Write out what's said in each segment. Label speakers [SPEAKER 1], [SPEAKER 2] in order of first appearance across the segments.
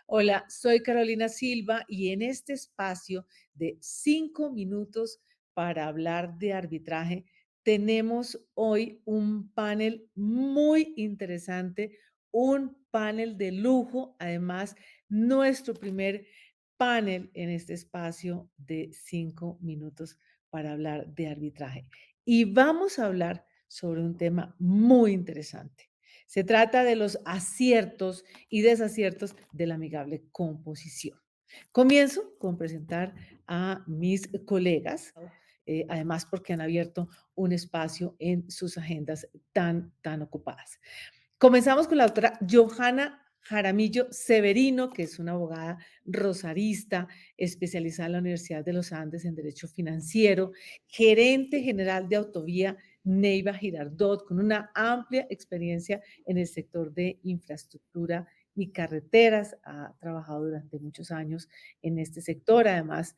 [SPEAKER 1] Hola, soy Carolina Silva y en este espacio de 5 minutos para hablar de arbitraje, tenemos hoy un panel muy interesante, un panel de lujo, además, nuestro primer panel en este espacio de 5 minutos para hablar de arbitraje. Y vamos a hablar sobre un tema muy interesante. Se trata de los aciertos y desaciertos de la amigable composición. Comienzo con presentar a mis colegas, además porque han abierto un espacio en sus agendas tan ocupadas. Comenzamos con la doctora Johanna Jaramillo Severino, que es una abogada rosarista, especializada en la Universidad de los Andes en Derecho Financiero, gerente general de Autovía Neiva Girardot, con una amplia experiencia en el sector de infraestructura y carreteras. Ha trabajado durante muchos años en este sector. Además,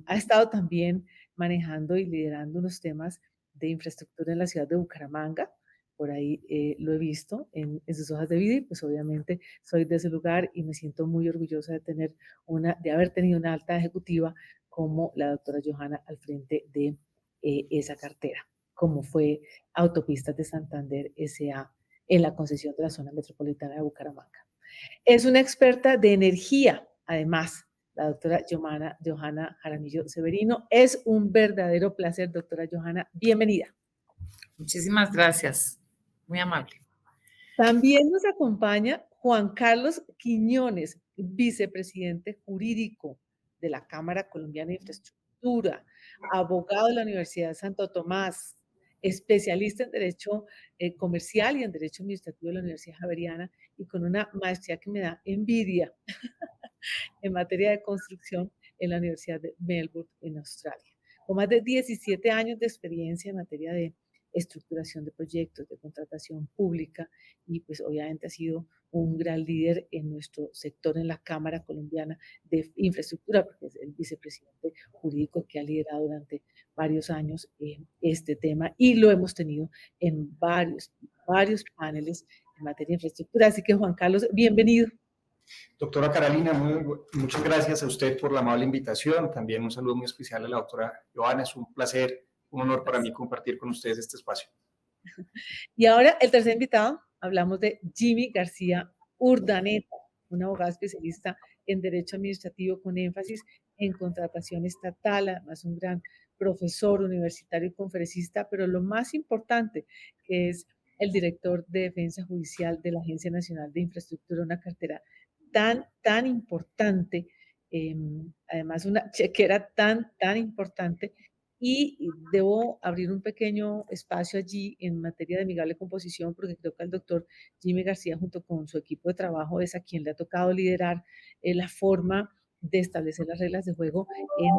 [SPEAKER 1] ha estado también manejando y liderando unos temas de infraestructura en la ciudad de Bucaramanga. Por ahí lo he visto en sus hojas de vida y pues obviamente soy de ese lugar y me siento muy orgullosa de haber tenido una alta ejecutiva como la doctora Johanna al frente de esa cartera, como fue Autopistas de Santander S.A. en la concesión de la zona metropolitana de Bucaramanga. Es una experta de energía, además, la doctora Johanna Jaramillo Severino. Es un verdadero placer, doctora Johanna. Bienvenida.
[SPEAKER 2] Muchísimas gracias. Muy amable.
[SPEAKER 1] También nos acompaña Juan Carlos Quiñones, vicepresidente jurídico de la Cámara Colombiana de Infraestructura, abogado de la Universidad de Santo Tomás, especialista en Derecho Comercial y en Derecho Administrativo de la Universidad Javeriana y con una maestría que me da envidia en materia de construcción en la Universidad de Melbourne, en Australia. Con más de 17 años de experiencia en materia de estructuración de proyectos, de contratación pública y pues obviamente ha sido un gran líder en nuestro sector en la Cámara Colombiana de Infraestructura, porque es el vicepresidente jurídico que ha liderado durante varios años este tema y lo hemos tenido en varios paneles en materia de infraestructura. Así que Juan Carlos, bienvenido.
[SPEAKER 3] Doctora Carolina, muchas gracias a usted por la amable invitación. También un saludo muy especial a la doctora Johanna. Es un placer, un honor para mí compartir con ustedes este espacio.
[SPEAKER 1] Y ahora el tercer invitado, hablamos de Jimmy García Urdaneta, un abogado especialista en Derecho Administrativo con énfasis en contratación estatal, además un gran profesor universitario y conferencista, pero lo más importante, que es el director de Defensa Judicial de la Agencia Nacional de Infraestructura, una cartera tan importante, además una chequera tan importante, y debo abrir un pequeño espacio allí en materia de amigable composición, porque creo que el doctor Jimmy García, junto con su equipo de trabajo, es a quien le ha tocado liderar la forma de establecer las reglas de juego en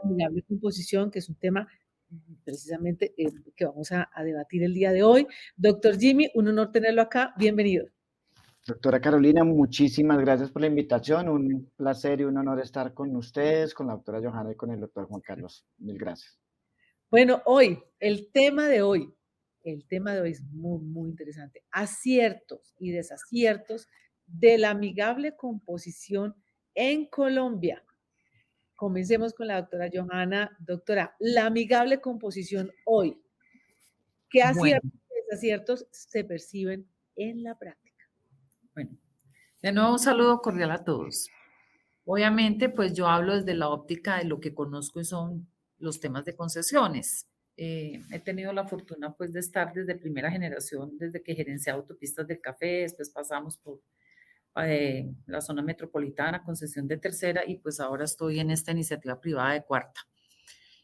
[SPEAKER 1] amigable composición, que es un tema precisamente que vamos a debatir el día de hoy. Doctor Jimmy, un honor tenerlo acá. Bienvenido.
[SPEAKER 4] Doctora Carolina, muchísimas gracias por la invitación. Un placer y un honor estar con ustedes, con la doctora Johanna y con el doctor Juan Carlos. Mil gracias.
[SPEAKER 1] Bueno, el tema de hoy es muy interesante. Aciertos y desaciertos de la amigable composición en Colombia. Comencemos con la doctora Johanna. Doctora, la amigable composición hoy, ¿qué aciertos y desaciertos se perciben en la práctica?
[SPEAKER 2] Bueno, de nuevo un saludo cordial a todos. Obviamente, pues yo hablo desde la óptica de lo que conozco y son los temas de concesiones. He tenido la fortuna pues de estar desde primera generación, desde que gerencié Autopistas del Café, después pasamos por la zona metropolitana, concesión de tercera y pues ahora estoy en esta iniciativa privada de cuarta.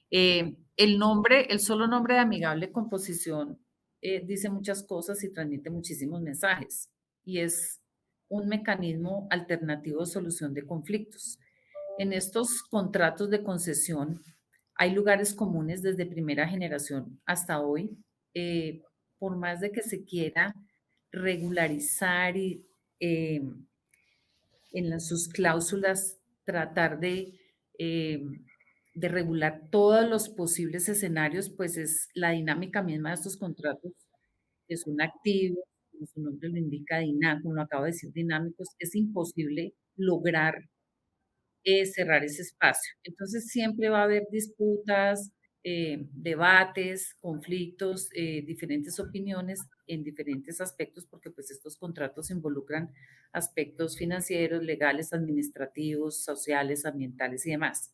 [SPEAKER 2] El solo nombre de amigable composición dice muchas cosas y transmite muchísimos mensajes y es un mecanismo alternativo de solución de conflictos. En estos contratos de concesión hay lugares comunes desde primera generación hasta hoy. Por más de que se quiera regularizar y en sus cláusulas tratar de de regular todos los posibles escenarios, pues es la dinámica misma de estos contratos, que son activos, como su nombre lo indica, como lo acabo de decir, dinámicos, es imposible lograr cerrar ese espacio. Entonces siempre va a haber disputas, debates, conflictos, diferentes opiniones en diferentes aspectos, porque pues estos contratos involucran aspectos financieros, legales, administrativos, sociales, ambientales y demás.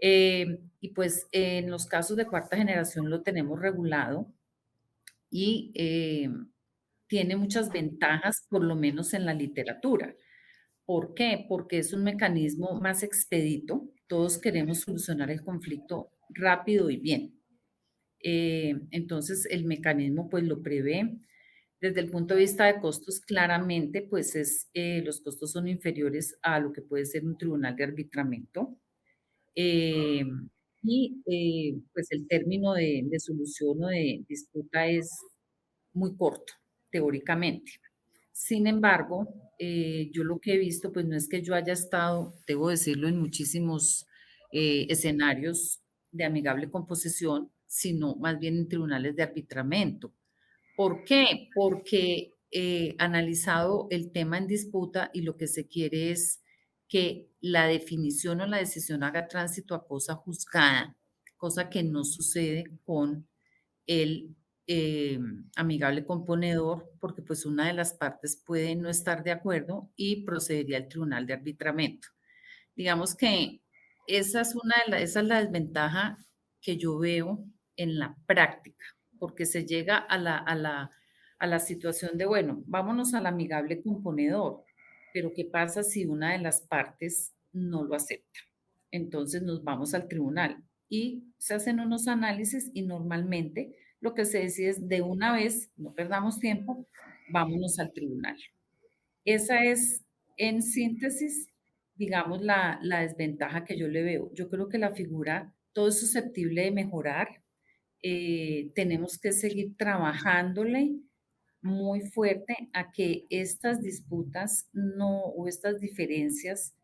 [SPEAKER 2] Y pues en los casos de cuarta generación lo tenemos regulado y tiene muchas ventajas, por lo menos en la literatura. ¿Por qué? Porque es un mecanismo más expedito. Todos queremos solucionar el conflicto rápido y bien. Entonces, el mecanismo pues lo prevé. Desde el punto de vista de costos, claramente, pues los costos son inferiores a lo que puede ser un tribunal de arbitramiento. Pues el término de solución o de disputa es muy corto, teóricamente. Sin embargo, yo lo que he visto, pues no es que yo haya estado, debo decirlo, en muchísimos escenarios de amigable composición, sino más bien en tribunales de arbitramiento. ¿Por qué? Porque analizado el tema en disputa y lo que se quiere es que la definición o la decisión haga tránsito a cosa juzgada, cosa que no sucede con el amigable componedor, porque pues una de las partes puede no estar de acuerdo y procedería al tribunal de arbitramiento. Digamos que esa es la desventaja que yo veo en la práctica, porque se llega a la situación de, bueno, vámonos al amigable componedor, pero ¿qué pasa si una de las partes no lo acepta? Entonces nos vamos al tribunal y se hacen unos análisis y normalmente lo que se decide es de una vez, no perdamos tiempo, vámonos al tribunal. Esa es, en síntesis, digamos, la desventaja que yo le veo. Yo creo que la figura, todo es susceptible de mejorar. Tenemos que seguir trabajándole muy fuerte a que estas disputas no, o estas diferencias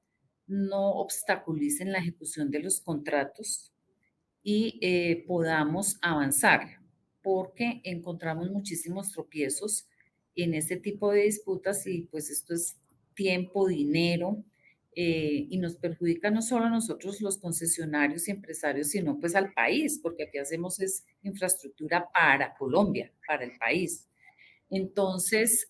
[SPEAKER 2] no obstaculicen la ejecución de los contratos y podamos avanzar, porque encontramos muchísimos tropiezos en este tipo de disputas y pues esto es tiempo, dinero, y nos perjudica no solo a nosotros los concesionarios y empresarios, sino pues al país, porque aquí hacemos es infraestructura para Colombia, para el país. Entonces,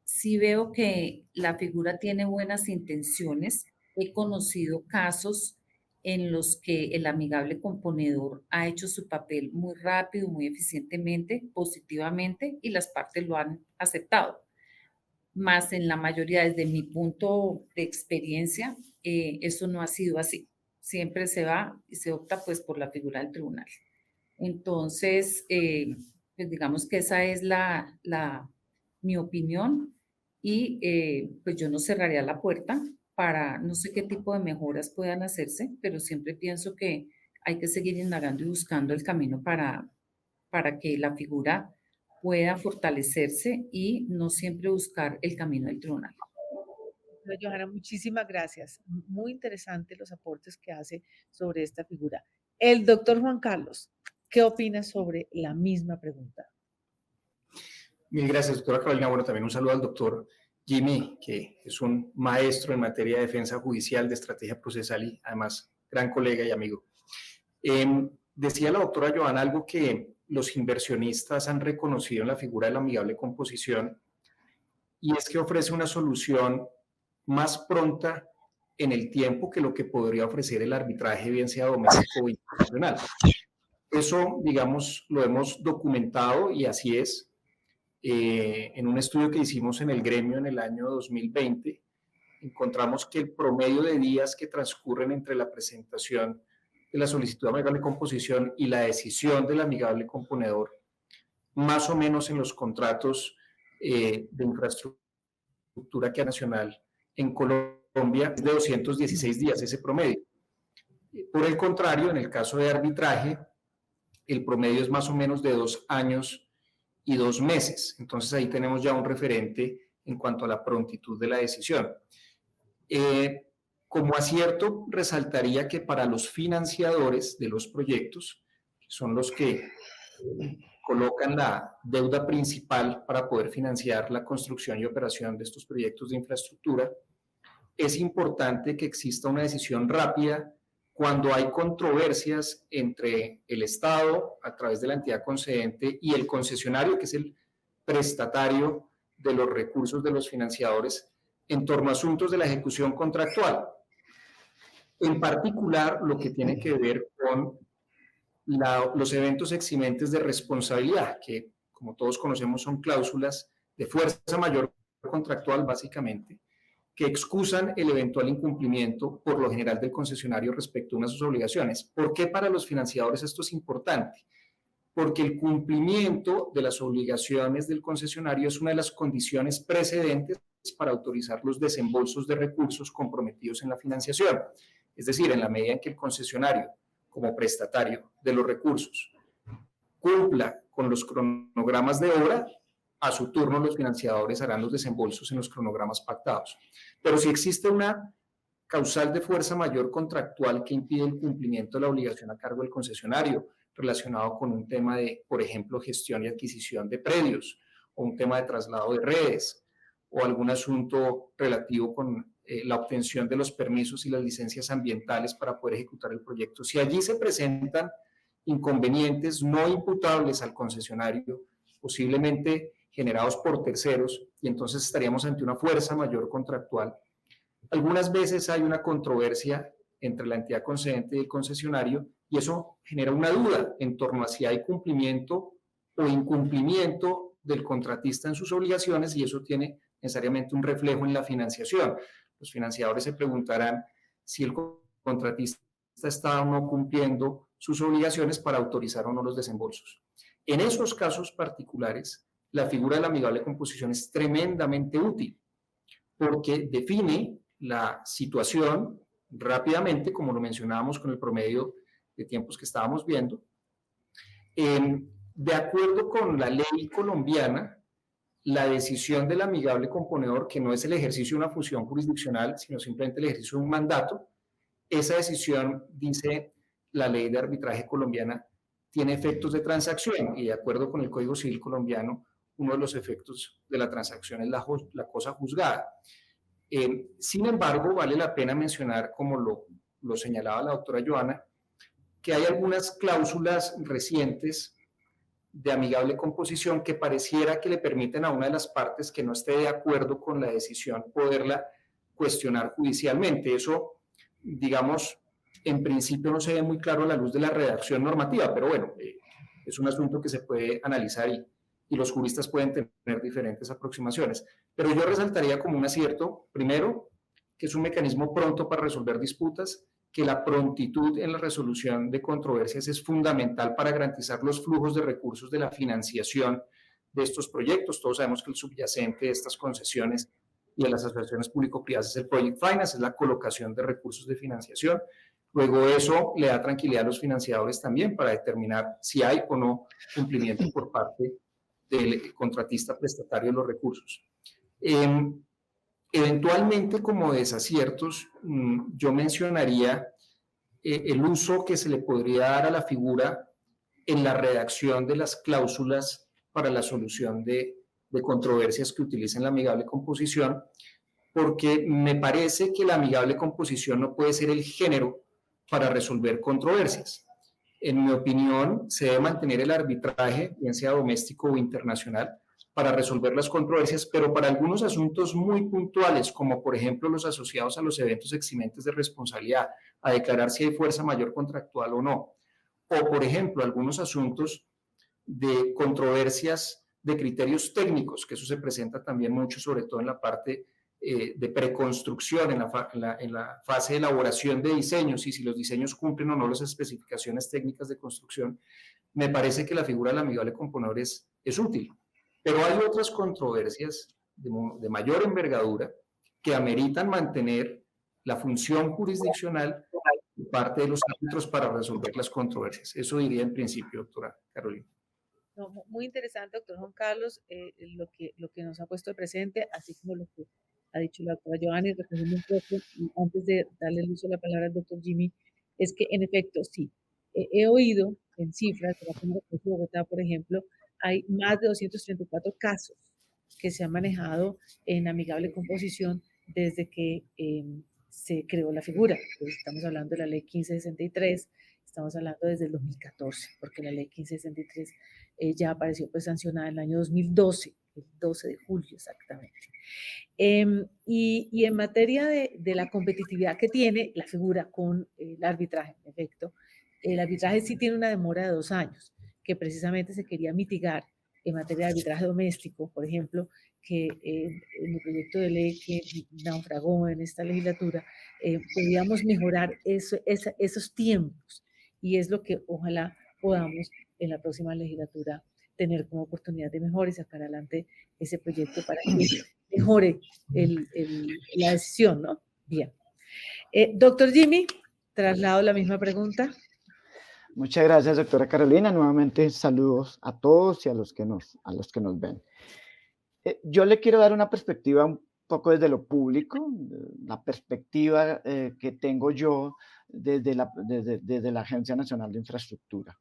[SPEAKER 2] sí veo que la figura tiene buenas intenciones. He conocido casos en los que el amigable componedor ha hecho su papel muy rápido, muy eficientemente, positivamente, y las partes lo han aceptado. Más en la mayoría, desde mi punto de experiencia, eso no ha sido así. Siempre se va y se opta pues por la figura del tribunal. Entonces, pues digamos que esa es mi opinión y pues yo no cerraría la puerta para no sé qué tipo de mejoras puedan hacerse, pero siempre pienso que hay que seguir indagando y buscando el camino para que la figura pueda fortalecerse y no siempre buscar el camino del tribunal.
[SPEAKER 1] Bueno, Johanna, muchísimas gracias. Muy interesante los aportes que hace sobre esta figura. El doctor Juan Carlos, ¿qué opina sobre la misma pregunta?
[SPEAKER 3] Mil gracias, doctora Carolina. Bueno, también un saludo al doctor Jimmy, que es un maestro en materia de defensa judicial, de estrategia procesal y además gran colega y amigo. Decía la doctora Johanna algo que los inversionistas han reconocido en la figura de la amigable composición, y es que ofrece una solución más pronta en el tiempo que lo que podría ofrecer el arbitraje, bien sea doméstico o internacional. Eso, digamos, lo hemos documentado y así es. En un estudio que hicimos en el gremio en el año 2020, encontramos que el promedio de días que transcurren entre la presentación de la solicitud de amigable composición y la decisión del amigable componedor, más o menos en los contratos de infraestructura que nacional en Colombia, es de 216 días ese promedio. Por el contrario, en el caso de arbitraje, el promedio es más o menos de 2 años y 2 meses. Entonces ahí tenemos ya un referente en cuanto a la prontitud de la decisión. Como acierto, resaltaría que para los financiadores de los proyectos, que son los que colocan la deuda principal para poder financiar la construcción y operación de estos proyectos de infraestructura, es importante que exista una decisión rápida cuando hay controversias entre el Estado, a través de la entidad concedente, y el concesionario, que es el prestatario de los recursos de los financiadores, en torno a asuntos de la ejecución contractual. En particular, lo que tiene que ver con los eventos eximentes de responsabilidad, que como todos conocemos son cláusulas de fuerza mayor contractual básicamente, que excusan el eventual incumplimiento por lo general del concesionario respecto a una de sus obligaciones. ¿Por qué para los financiadores esto es importante? Porque el cumplimiento de las obligaciones del concesionario es una de las condiciones precedentes para autorizar los desembolsos de recursos comprometidos en la financiación. Es decir, en la medida en que el concesionario, como prestatario de los recursos, cumpla con los cronogramas de obra, a su turno los financiadores harán los desembolsos en los cronogramas pactados. Pero si existe una causal de fuerza mayor contractual que impide el cumplimiento de la obligación a cargo del concesionario, relacionado con un tema de, por ejemplo, gestión y adquisición de predios, o un tema de traslado de redes, o algún asunto relativo con la obtención de los permisos y las licencias ambientales para poder ejecutar el proyecto. Si allí se presentan inconvenientes no imputables al concesionario, posiblemente generados por terceros, y entonces estaríamos ante una fuerza mayor contractual. Algunas veces hay una controversia entre la entidad concedente y el concesionario, y eso genera una duda en torno a si hay cumplimiento o incumplimiento del contratista en sus obligaciones, y eso tiene necesariamente un reflejo en la financiación. Los financiadores se preguntarán si el contratista está o no cumpliendo sus obligaciones para autorizar o no los desembolsos. En esos casos particulares, la figura de la amigable composición es tremendamente útil, porque define la situación rápidamente, como lo mencionábamos con el promedio de tiempos que estábamos viendo. De acuerdo con la ley colombiana, la decisión del amigable componedor, que no es el ejercicio de una función jurisdiccional, sino simplemente el ejercicio de un mandato, esa decisión, dice la ley de arbitraje colombiana, tiene efectos de transacción, y de acuerdo con el Código Civil colombiano, uno de los efectos de la transacción es la cosa juzgada. Sin embargo, vale la pena mencionar, como lo señalaba la doctora Johanna, que hay algunas cláusulas recientes de amigable composición que pareciera que le permiten a una de las partes que no esté de acuerdo con la decisión poderla cuestionar judicialmente. Eso, digamos, en principio no se ve muy claro a la luz de la redacción normativa, pero bueno, es un asunto que se puede analizar y los juristas pueden tener diferentes aproximaciones. Pero yo resaltaría como un acierto, primero, que es un mecanismo pronto para resolver disputas, que la prontitud en la resolución de controversias es fundamental para garantizar los flujos de recursos de la financiación de estos proyectos. Todos sabemos que el subyacente de estas concesiones y de las asociaciones público-privadas es el Project Finance, es la colocación de recursos de financiación. Luego eso le da tranquilidad a los financiadores también para determinar si hay o no cumplimiento por parte del contratista prestatario de los recursos. Eventualmente, como desaciertos, yo mencionaría el uso que se le podría dar a la figura en la redacción de las cláusulas para la solución de controversias que utilicen la amigable composición, porque me parece que la amigable composición no puede ser el género para resolver controversias. En mi opinión, se debe mantener el arbitraje, bien sea doméstico o internacional, para resolver las controversias, pero para algunos asuntos muy puntuales, como por ejemplo los asociados a los eventos eximentes de responsabilidad, a declarar si hay fuerza mayor contractual o no, o por ejemplo algunos asuntos de controversias de criterios técnicos, que eso se presenta también mucho, sobre todo en la parte de preconstrucción, en la fase de elaboración de diseños, y si los diseños cumplen o no las especificaciones técnicas de construcción. Me parece que la figura del amigable componedor es útil. Pero hay otras controversias de mayor envergadura que ameritan mantener la función jurisdiccional de parte de los árbitros para resolver las controversias. Eso diría en principio, doctora Carolina.
[SPEAKER 1] No, muy interesante, doctor Juan Carlos, lo que nos ha puesto de presente, así como lo que ha dicho la doctora Giovanni, recogiendo un poco, y antes de darle el uso de la palabra al doctor Jimmy, es que en efecto, sí, he oído en cifras de la Cámara de Bogotá, por ejemplo, hay más de 234 casos que se han manejado en amigable composición desde que se creó la figura. Pues estamos hablando de la ley 1563, estamos hablando desde el 2014, porque la ley 1563 ya apareció pues sancionada en el año 2012, el 12 de julio exactamente. Y en materia de la competitividad que tiene la figura con el arbitraje, en efecto, el arbitraje sí tiene una demora de 2 años, que precisamente se quería mitigar en materia de arbitraje doméstico, por ejemplo, que en el proyecto de ley que naufragó en esta legislatura, podíamos mejorar esos tiempos. Y es lo que ojalá podamos en la próxima legislatura tener como oportunidad de mejor y sacar adelante ese proyecto para que mejore la decisión, ¿no? Bien. Doctor Jimmy, traslado la misma pregunta.
[SPEAKER 4] Muchas gracias, doctora Carolina. Nuevamente, saludos a todos y a los que nos ven. Yo le quiero dar una perspectiva un poco desde lo público, la perspectiva que tengo yo desde la Agencia Nacional de Infraestructura.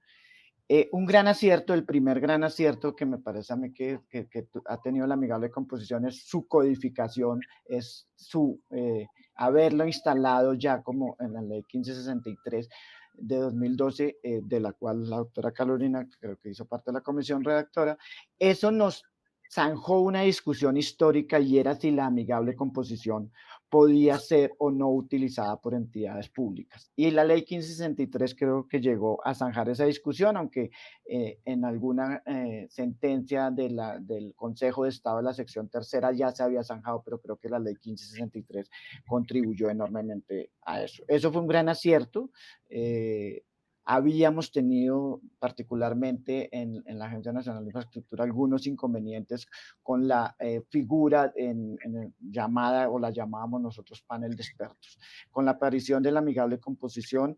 [SPEAKER 4] Un gran acierto, el primer gran acierto que me parece a mí que ha tenido la amigable composición es su codificación, es haberlo instalado ya como en la ley 1563 de 2012, de la cual la doctora Carolina creo que hizo parte de la comisión redactora. Eso nos zanjó una discusión histórica y era si la amigable composición podía ser o no utilizada por entidades públicas. Y la ley 1563 creo que llegó a zanjar esa discusión, aunque en alguna sentencia del Consejo de Estado de la sección tercera ya se había zanjado, pero creo que la ley 1563 contribuyó enormemente a eso. Eso fue un gran acierto. Habíamos tenido particularmente en la Agencia Nacional de Infraestructura algunos inconvenientes con la figura llamada, o la llamábamos nosotros panel de expertos. Con la aparición de la amigable composición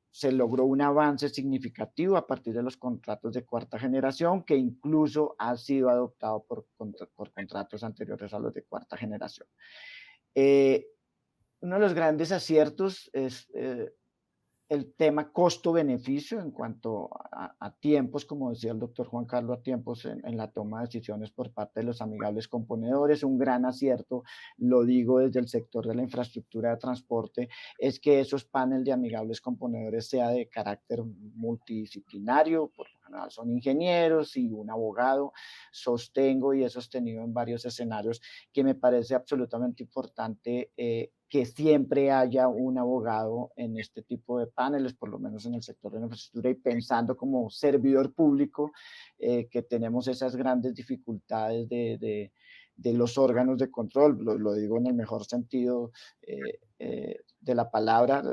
[SPEAKER 4] se logró un avance significativo a partir de los contratos de cuarta generación, que incluso ha sido adoptado por contratos anteriores a los de cuarta generación. Uno de los grandes aciertos es el tema costo-beneficio en cuanto a tiempos, como decía el doctor Juan Carlos, a tiempos en la toma de decisiones por parte de los amigables componedores. Un gran acierto, lo digo desde el sector de la infraestructura de transporte, es que esos paneles de amigables componedores sea de carácter multidisciplinario, por lo general son ingenieros y un abogado. Sostengo y he sostenido en varios escenarios que me parece absolutamente importante que siempre haya un abogado en este tipo de paneles, por lo menos en el sector de la infraestructura, y pensando como servidor público que tenemos esas grandes dificultades de los órganos de control, lo digo en el mejor sentido de la palabra,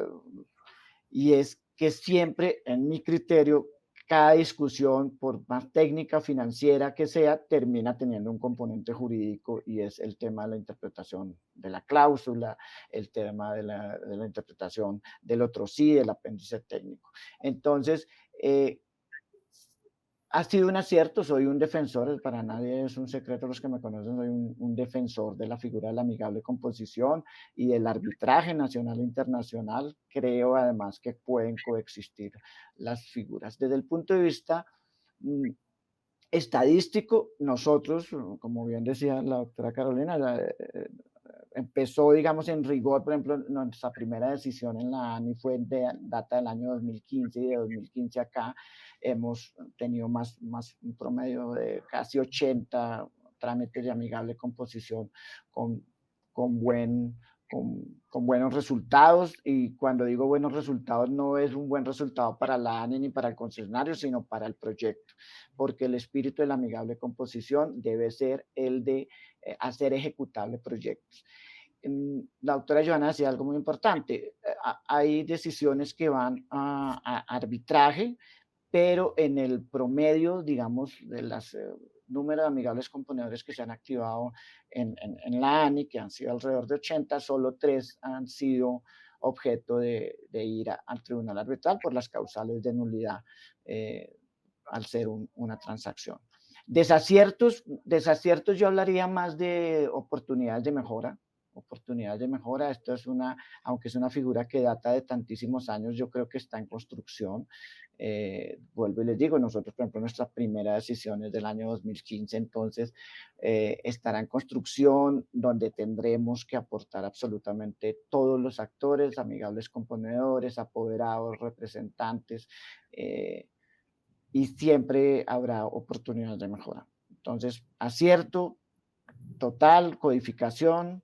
[SPEAKER 4] y es que siempre, en mi criterio, cada discusión, por más técnica, financiera que sea, termina teniendo un componente jurídico, y es el tema de la interpretación de la cláusula, el tema de la interpretación del otro sí, del apéndice técnico. Entonces, ha sido un acierto, soy un defensor, para nadie es un secreto, los que me conocen, soy un defensor de la figura de la amigable composición y del arbitraje nacional e internacional. Creo además que pueden coexistir las figuras. Desde el punto de vista mm, estadístico, nosotros, como bien decía la doctora Carolina, empezó, digamos, en rigor, por ejemplo, nuestra primera decisión en la ANI fue de data del año 2015, y de 2015 acá hemos tenido un promedio de casi 80 trámites de amigable composición con, con, buen, con buenos resultados. Y cuando digo buenos resultados, no es un buen resultado para la ANI ni para el concesionario, sino para el proyecto, porque el espíritu de la amigable composición debe ser el de hacer ejecutable proyectos. La doctora Joana decía algo muy importante. Hay decisiones que van a arbitraje, pero en el promedio, digamos, de los números de amigables componedores que se han activado en la ANI, que han sido alrededor de 80, solo 3 han sido objeto de ir al tribunal arbitral por las causales de nulidad al ser una transacción. Desaciertos yo hablaría más de oportunidades de mejora. Oportunidades de mejora, esto es aunque es una figura que data de tantísimos años, yo creo que está en construcción. Vuelvo y les digo, nosotros, por ejemplo, nuestra primera decisión es del año 2015, entonces estará en construcción, donde tendremos que aportar absolutamente todos los actores, amigables componedores, apoderados, representantes, y siempre habrá oportunidades de mejora. Entonces, acierto total, codificación,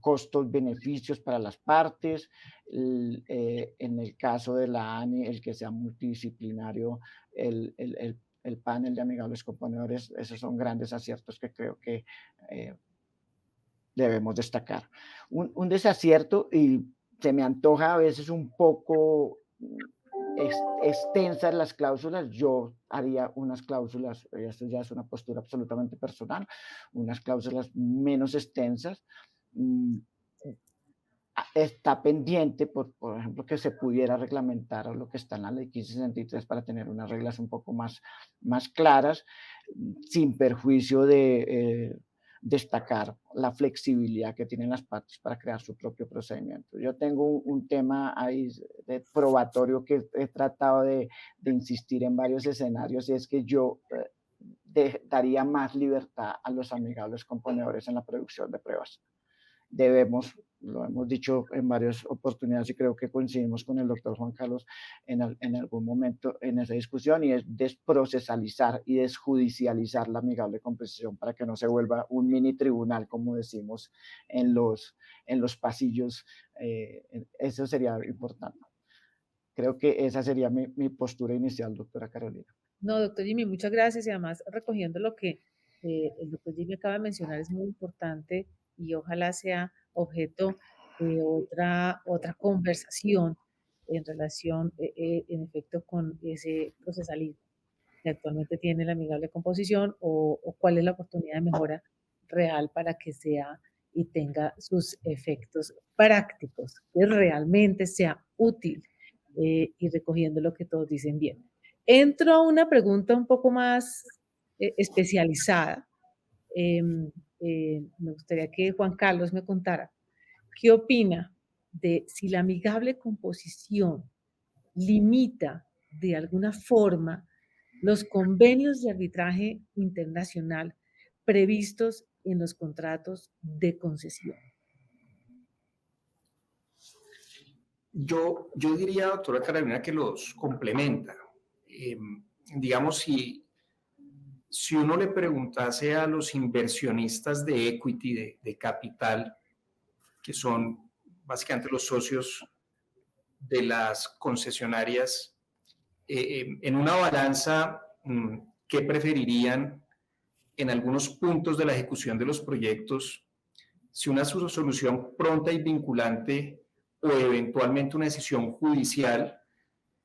[SPEAKER 4] costos, beneficios para las partes. En el caso de la ANI, el que sea multidisciplinario, el panel de amigables componedores, esos son grandes aciertos que creo que debemos destacar. Un desacierto, y se me antoja a veces un poco extensas las cláusulas, yo haría unas cláusulas, esto ya es una postura absolutamente personal, unas cláusulas menos extensas. Está pendiente, por ejemplo, que se pudiera reglamentar lo que está en la ley 1563 para tener unas reglas un poco más claras, sin perjuicio de destacar la flexibilidad que tienen las partes para crear su propio procedimiento. Yo tengo un tema ahí de probatorio que he tratado de insistir en varios escenarios, y es que yo daría más libertad a los amigables componedores en la producción de pruebas. Lo hemos dicho en varias oportunidades y creo que coincidimos con el doctor Juan Carlos en algún momento en esa discusión, y es desprocesalizar y desjudicializar la amigable composición para que no se vuelva un mini tribunal, como decimos en los pasillos. Eso sería importante. Creo que esa sería mi postura inicial, doctora Carolina.
[SPEAKER 1] No, doctor Jimmy, muchas gracias. Y además, recogiendo lo que el doctor Jimmy acaba de mencionar, es muy importante y ojalá sea objeto de otra conversación en relación, en efecto, con ese procesalismo que actualmente tiene la amigable composición, o cuál es la oportunidad de mejora real para que sea y tenga sus efectos prácticos, que realmente sea útil, y recogiendo lo que todos dicen bien. Entro a una pregunta un poco más especializada. Me gustaría que Juan Carlos me contara qué opina de si la amigable composición limita de alguna forma los convenios de arbitraje internacional previstos en los contratos de concesión.
[SPEAKER 3] Yo diría, doctora Carolina, que los complementa. Digamos, si uno le preguntase a los inversionistas de equity, de capital, que son básicamente los socios de las concesionarias, en una balanza, ¿qué preferirían en algunos puntos de la ejecución de los proyectos? Si una solución pronta y vinculante o eventualmente una decisión judicial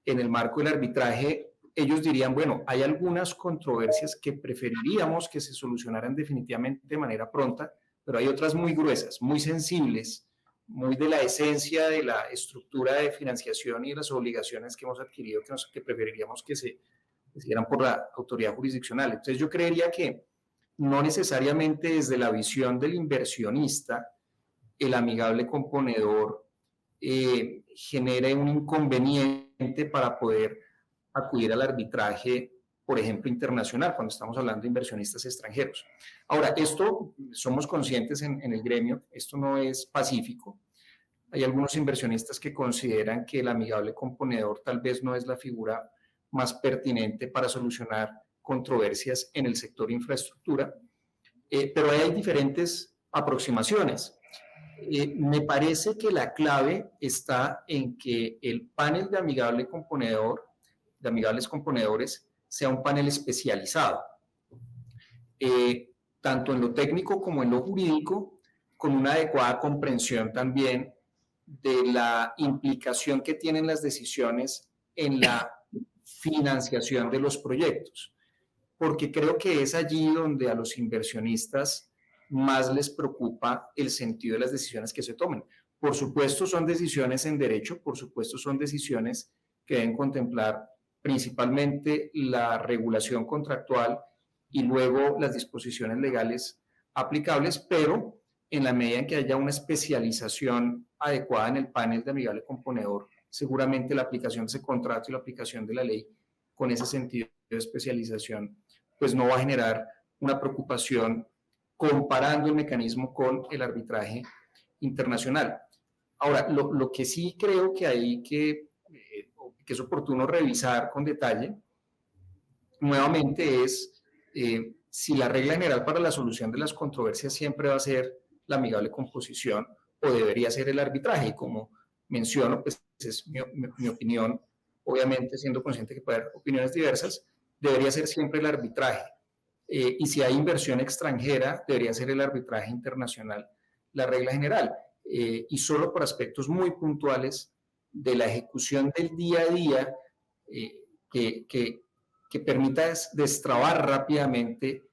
[SPEAKER 3] en el marco del arbitraje, ellos dirían, bueno, hay algunas controversias que preferiríamos que se solucionaran definitivamente de manera pronta, pero hay otras muy gruesas, muy sensibles, muy de la esencia de la estructura de financiación y de las obligaciones que hemos adquirido, que preferiríamos que se hicieran por la autoridad jurisdiccional. Entonces yo creería que no necesariamente desde la visión del inversionista, el amigable componedor genere un inconveniente para poder acudir al arbitraje, por ejemplo, internacional, cuando estamos hablando de inversionistas extranjeros. Ahora, esto somos conscientes en el gremio, esto no es pacífico. Hay algunos inversionistas que consideran que el amigable componedor tal vez no es la figura más pertinente para solucionar controversias en el sector infraestructura, pero hay diferentes aproximaciones. Me parece que la clave está en que el panel de amigables componedores sea un panel especializado, tanto en lo técnico como en lo jurídico, con una adecuada comprensión también de la implicación que tienen las decisiones en la financiación de los proyectos, porque creo que es allí donde a los inversionistas más les preocupa el sentido de las decisiones que se tomen. Por supuesto, son decisiones en derecho, por supuesto, son decisiones que deben contemplar principalmente la regulación contractual y luego las disposiciones legales aplicables, pero en la medida en que haya una especialización adecuada en el panel de amigable componedor, seguramente la aplicación de ese contrato y la aplicación de la ley con ese sentido de especialización, pues no va a generar una preocupación comparando el mecanismo con el arbitraje internacional. Ahora, lo que sí creo que hay que es oportuno revisar con detalle, nuevamente es si la regla general para la solución de las controversias siempre va a ser la amigable composición o debería ser el arbitraje. Y como menciono, pues es mi opinión, obviamente siendo consciente que puede haber opiniones diversas, debería ser siempre el arbitraje. Y si hay inversión extranjera, debería ser el arbitraje internacional la regla general. Y solo por aspectos muy puntuales de la ejecución del día a día que permita destrabar rápidamente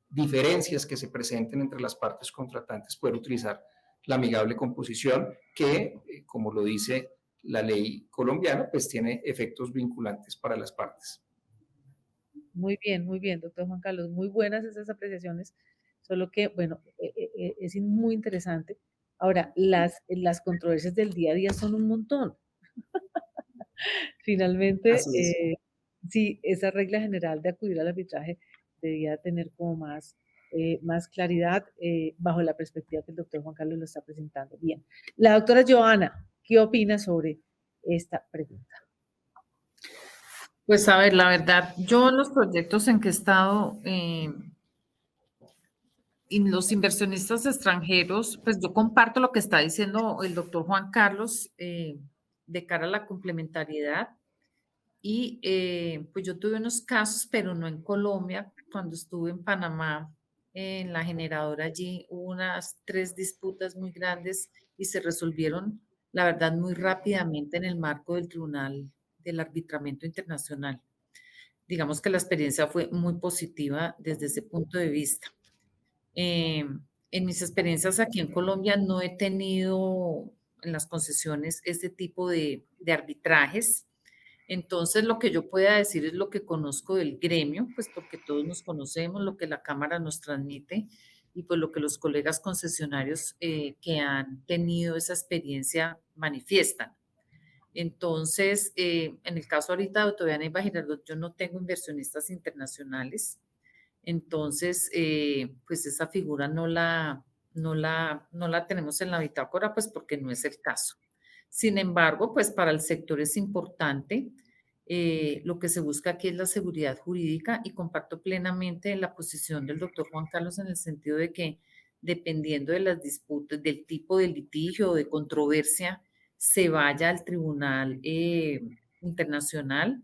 [SPEAKER 3] diferencias que se presenten entre las partes contratantes, poder utilizar la amigable composición que, como lo dice la ley colombiana, pues tiene efectos vinculantes para las partes.
[SPEAKER 1] Muy bien, doctor Juan Carlos, muy buenas esas apreciaciones, solo que, bueno, es muy interesante. Ahora, las controversias del día a día son un montón. Finalmente,
[SPEAKER 3] Así es.
[SPEAKER 1] sí, esa regla general de acudir al arbitraje debía tener como más claridad bajo la perspectiva que el doctor Juan Carlos lo está presentando. Bien, la doctora Joana, ¿qué opina sobre esta pregunta?
[SPEAKER 2] Pues a ver, la verdad, yo en los proyectos en que he estado, y los inversionistas extranjeros, pues yo comparto lo que está diciendo el doctor Juan Carlos de cara a la complementariedad. Y pues yo tuve unos casos, pero no en Colombia. Cuando estuve en Panamá, en la generadora allí, hubo unas 3 disputas muy grandes y se resolvieron, la verdad, muy rápidamente en el marco del Tribunal del Arbitramiento Internacional. Digamos que la experiencia fue muy positiva desde ese punto de vista. En mis experiencias aquí en Colombia no he tenido en las concesiones este tipo de arbitrajes. Entonces, lo que yo pueda decir es lo que conozco del gremio, pues porque todos nos conocemos, lo que la Cámara nos transmite y pues lo que los colegas concesionarios que han tenido esa experiencia manifiestan. Entonces, en el caso ahorita de Autoviana y Bajirardot, yo no tengo inversionistas internacionales. Entonces, pues esa figura no la tenemos en la bitácora, pues porque no es el caso. Sin embargo, pues para el sector es importante. Lo que se busca aquí es la seguridad jurídica y comparto plenamente la posición del doctor Juan Carlos en el sentido de que dependiendo de las disputas, del tipo de litigio o de controversia, se vaya al tribunal internacional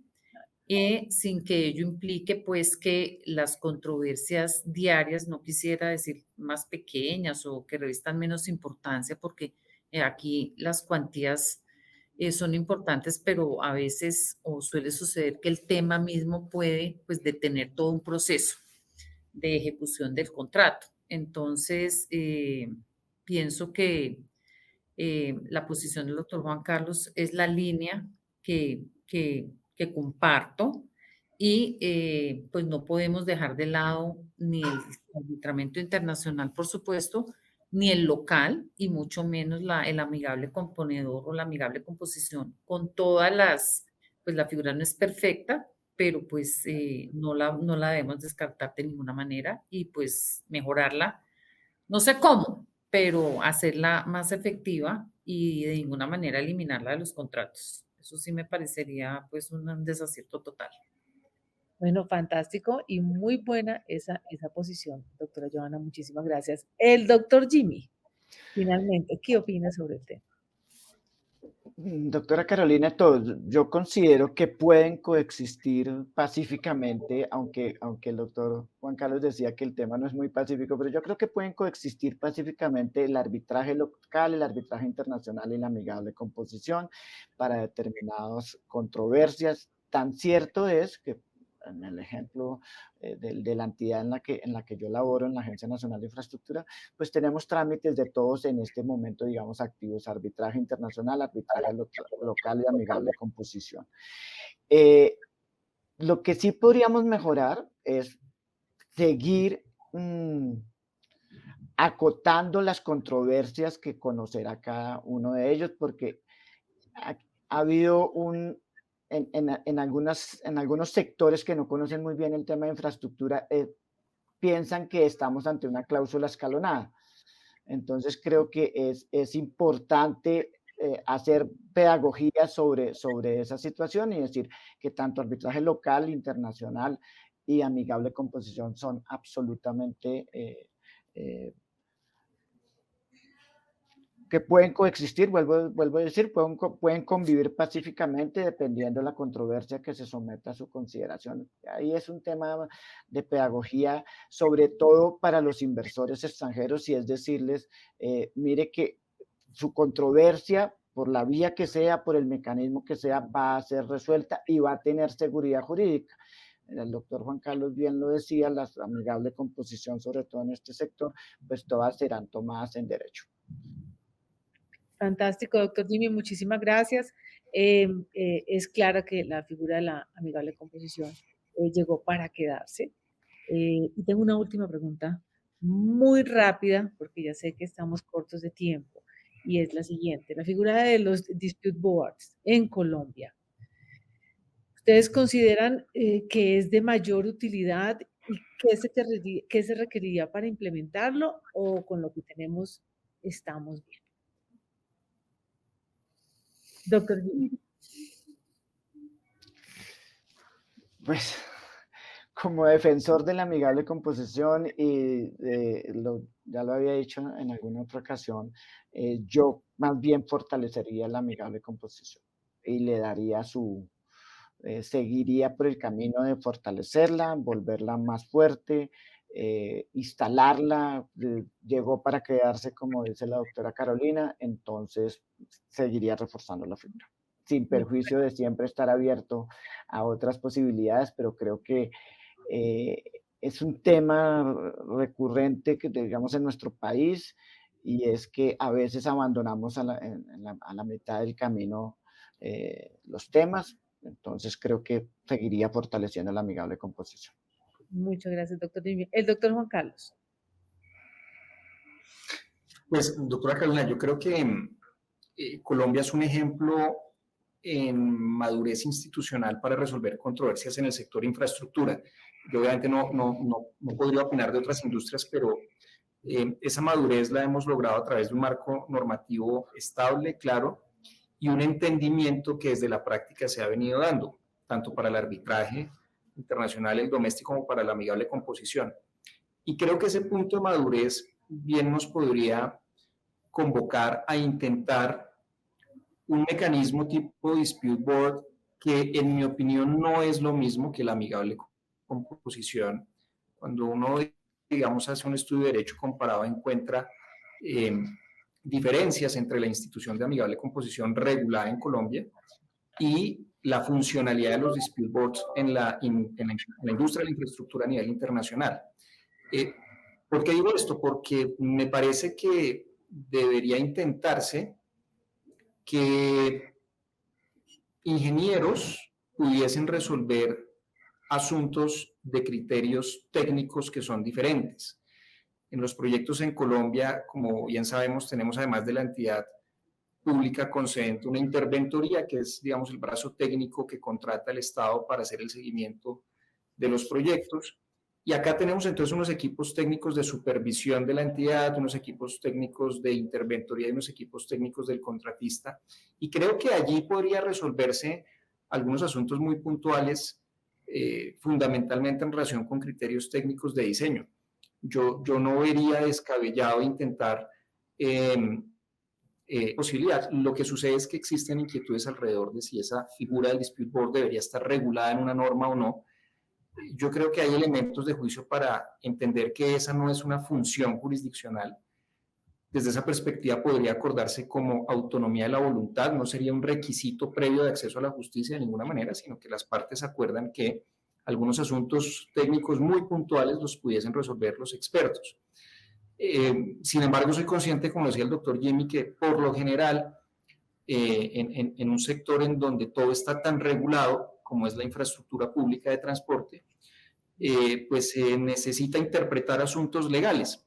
[SPEAKER 2] sin que ello implique pues que las controversias diarias, no quisiera decir más pequeñas o que revistan menos importancia, porque aquí las cuantías son importantes, pero a veces o suele suceder que el tema mismo puede pues detener todo un proceso de ejecución del contrato. Entonces, pienso que la posición del doctor Juan Carlos es la línea que comparto y pues no podemos dejar de lado ni el arbitramiento internacional, por supuesto, ni el local y mucho menos el amigable componedor o la amigable composición con todas pues la figura no es perfecta, pero pues no la debemos descartar de ninguna manera y pues mejorarla. No sé cómo, pero hacerla más efectiva y de ninguna manera eliminarla de los contratos. Eso sí me parecería pues un desacierto total.
[SPEAKER 1] Bueno, fantástico y muy buena esa posición, doctora Joana, muchísimas gracias. El doctor Jimmy, finalmente, ¿qué opina sobre el tema?
[SPEAKER 4] Doctora Carolina, yo considero que pueden coexistir pacíficamente, aunque el doctor Juan Carlos decía que el tema no es muy pacífico, pero yo creo que pueden coexistir pacíficamente el arbitraje local, el arbitraje internacional y la amigable composición para determinadas controversias. Tan cierto es que en el ejemplo de la entidad en la que yo laboro, en la Agencia Nacional de Infraestructura, pues tenemos trámites de todos en este momento, digamos, activos: arbitraje internacional, arbitraje local y amigable composición. Lo que sí podríamos mejorar es seguir acotando las controversias que conocerá cada uno de ellos, porque ha, ha habido en algunos sectores que no conocen muy bien el tema de infraestructura, piensan que estamos ante una cláusula escalonada. Entonces creo que es importante hacer pedagogía sobre esa situación y decir que tanto arbitraje local, internacional y amigable composición son absolutamente eh, que pueden coexistir, vuelvo a decir, pueden convivir pacíficamente dependiendo de la controversia que se someta a su consideración. Ahí es un tema de pedagogía, sobre todo para los inversores extranjeros, y es decirles, mire que su controversia, por la vía que sea, por el mecanismo que sea, va a ser resuelta y va a tener seguridad jurídica. El doctor Juan Carlos bien lo decía, la amigable composición, sobre todo en este sector, pues todas serán tomadas en derecho.
[SPEAKER 1] Fantástico, doctor Jimmy, muchísimas gracias. Es claro que la figura de la amigable composición llegó para quedarse. Y tengo una última pregunta muy rápida, porque ya sé que estamos cortos de tiempo, y es la siguiente. La figura de los dispute boards en Colombia, ¿ustedes consideran que es de mayor utilidad y qué se requeriría para implementarlo, o con lo que tenemos estamos bien? Doctor Jimmy.
[SPEAKER 4] Pues como defensor de la amigable composición y ya lo había dicho en alguna otra ocasión, yo más bien fortalecería la amigable composición y le daría seguiría por el camino de fortalecerla, volverla más fuerte, instalarla, llegó para quedarse, como dice la doctora Carolina, entonces seguiría reforzando la figura, sin perjuicio de siempre estar abierto a otras posibilidades, pero creo que es un tema recurrente que digamos en nuestro país, y es que a veces abandonamos a la mitad del camino los temas. Entonces creo que seguiría fortaleciendo la amigable composición.
[SPEAKER 1] Muchas gracias, doctor Jimmy. El doctor Juan Carlos.
[SPEAKER 3] Pues, doctora Carolina, yo creo que Colombia es un ejemplo en madurez institucional para resolver controversias en el sector infraestructura. Yo obviamente no podría opinar de otras industrias, pero esa madurez la hemos logrado a través de un marco normativo estable, claro, y un entendimiento que desde la práctica se ha venido dando, tanto para el arbitraje internacional, el doméstico, como para la amigable composición. Y creo que ese punto de madurez bien nos podría convocar a intentar un mecanismo tipo dispute board que en mi opinión no es lo mismo que la amigable composición. Cuando uno, digamos, hace un estudio de derecho comparado, encuentra diferencias entre la institución de amigable composición regulada en Colombia y la funcionalidad de los dispute boards en la industria de la infraestructura a nivel internacional. ¿Por qué digo esto? Porque me parece que debería intentarse que ingenieros pudiesen resolver asuntos de criterios técnicos que son diferentes. En los proyectos en Colombia, como bien sabemos, tenemos además de la entidad pública concedente una interventoría, que es, digamos, el brazo técnico que contrata el Estado para hacer el seguimiento de los proyectos. Y acá tenemos entonces unos equipos técnicos de supervisión de la entidad, unos equipos técnicos de interventoría y unos equipos técnicos del contratista. Y creo que allí podría resolverse algunos asuntos muy puntuales, fundamentalmente en relación con criterios técnicos de diseño. Yo no vería descabellado intentar posibilidad. Lo que sucede es que existen inquietudes alrededor de si esa figura del dispute board debería estar regulada en una norma o no. Yo creo que hay elementos de juicio para entender que esa no es una función jurisdiccional. Desde esa perspectiva podría acordarse como autonomía de la voluntad, no sería un requisito previo de acceso a la justicia de ninguna manera, sino que las partes acuerdan que algunos asuntos técnicos muy puntuales los pudiesen resolver los expertos. Sin embargo, soy consciente, como decía el doctor Jimmy, que por lo general, en un sector en donde todo está tan regulado, como es la infraestructura pública de transporte, pues se necesita interpretar asuntos legales,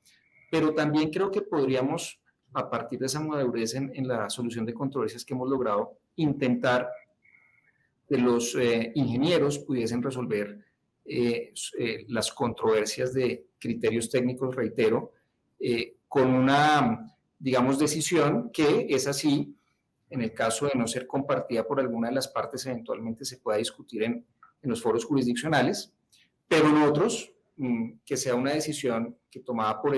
[SPEAKER 3] pero también creo que podríamos, a partir de esa madurez en la solución de controversias que hemos logrado, intentar que los ingenieros pudiesen resolver las controversias de criterios técnicos, reitero, con una, digamos, decisión que es así, en el caso de no ser compartida por alguna de las partes, eventualmente se pueda discutir en los foros jurisdiccionales, pero en otros, que sea una decisión que tomada por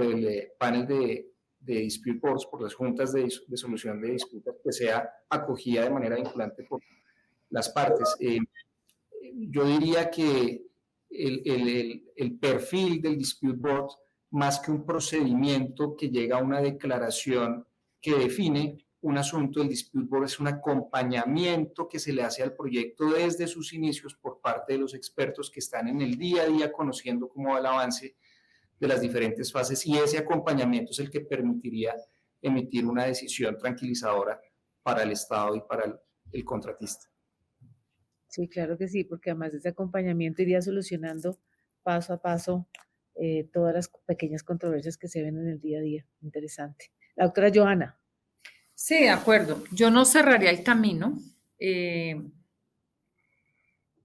[SPEAKER 3] el panel de dispute boards, por las juntas de solución de disputas, que sea acogida de manera vinculante por las partes. Yo diría que el perfil del dispute board, más que un procedimiento que llega a una declaración que define un asunto, el dispute board es un acompañamiento que se le hace al proyecto desde sus inicios por parte de los expertos que están en el día a día conociendo cómo va el avance de las diferentes fases, y ese acompañamiento es el que permitiría emitir una decisión tranquilizadora para el Estado y para el contratista.
[SPEAKER 1] Sí, claro que sí, porque además de ese acompañamiento iría solucionando paso a paso todas las pequeñas controversias que se ven en el día a día. Interesante. La doctora Johanna.
[SPEAKER 2] Sí, de acuerdo. Yo no cerraría el camino.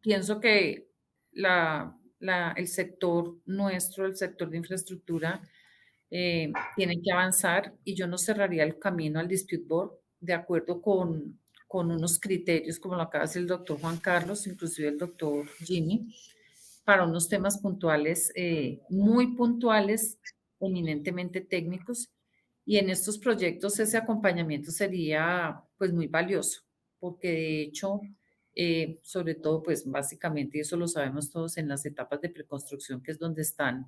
[SPEAKER 2] Pienso que el sector nuestro, el sector de infraestructura, tiene que avanzar y yo no cerraría el camino al dispute board de acuerdo con unos criterios, como lo acaba de decir el doctor Juan Carlos, inclusive el doctor Jimmy, para unos temas puntuales, muy puntuales, eminentemente técnicos, y en estos proyectos ese acompañamiento sería pues muy valioso, porque de hecho, sobre todo pues básicamente, y eso lo sabemos todos, en las etapas de preconstrucción, que es donde están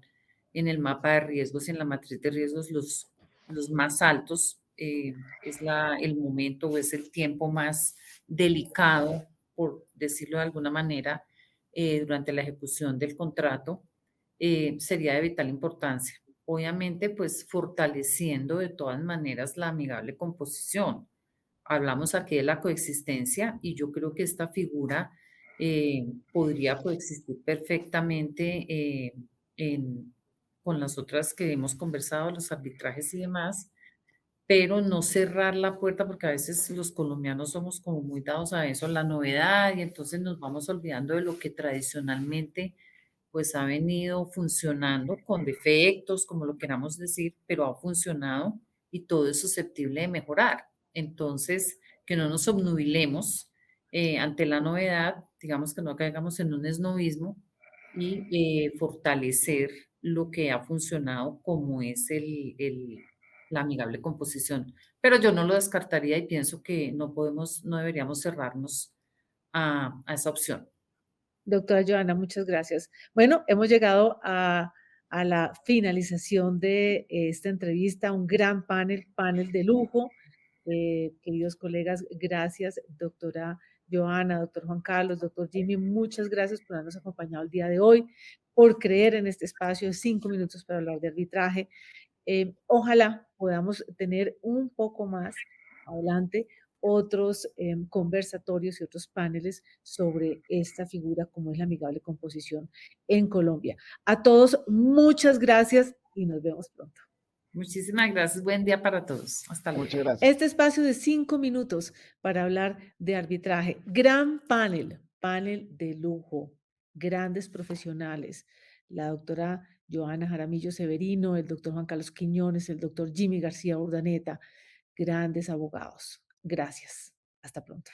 [SPEAKER 2] en el mapa de riesgos y en la matriz de riesgos los más altos, es el momento o es el tiempo más delicado, por decirlo de alguna manera, durante la ejecución del contrato, sería de vital importancia. Obviamente, pues fortaleciendo de todas maneras la amigable composición. Hablamos aquí de la coexistencia y yo creo que esta figura podría coexistir perfectamente con las otras que hemos conversado, los arbitrajes y demás, pero no cerrar la puerta porque a veces los colombianos somos como muy dados a eso, la novedad, y entonces nos vamos olvidando de lo que tradicionalmente pues ha venido funcionando con defectos, como lo queramos decir, pero ha funcionado y todo es susceptible de mejorar. Entonces, que no nos obnubilemos ante la novedad, digamos que no caigamos en un esnovismo y fortalecer lo que ha funcionado como es la amigable composición. Pero yo no lo descartaría y pienso que no deberíamos cerrarnos a esa opción.
[SPEAKER 1] Doctora Johanna, muchas gracias. Bueno, hemos llegado a la finalización de esta entrevista, un gran panel de lujo. Queridos colegas, gracias, doctora Johanna, doctor Juan Carlos, doctor Jimmy, muchas gracias por habernos acompañado el día de hoy, por creer en este espacio de 5 minutos para hablar de arbitraje. Ojalá podamos tener un poco más adelante otros conversatorios y otros paneles sobre esta figura como es la amigable composición en Colombia. A todos, muchas gracias y nos vemos pronto.
[SPEAKER 2] Muchísimas gracias. Buen día para todos. Hasta luego.
[SPEAKER 4] Muchas gracias.
[SPEAKER 1] Este espacio de 5 minutos para hablar de arbitraje. Gran panel de lujo, grandes profesionales. La doctora Johanna Jaramillo Severino, el doctor Juan Carlos Quiñones, el doctor Jimmy García Urdaneta, grandes abogados. Gracias. Hasta pronto.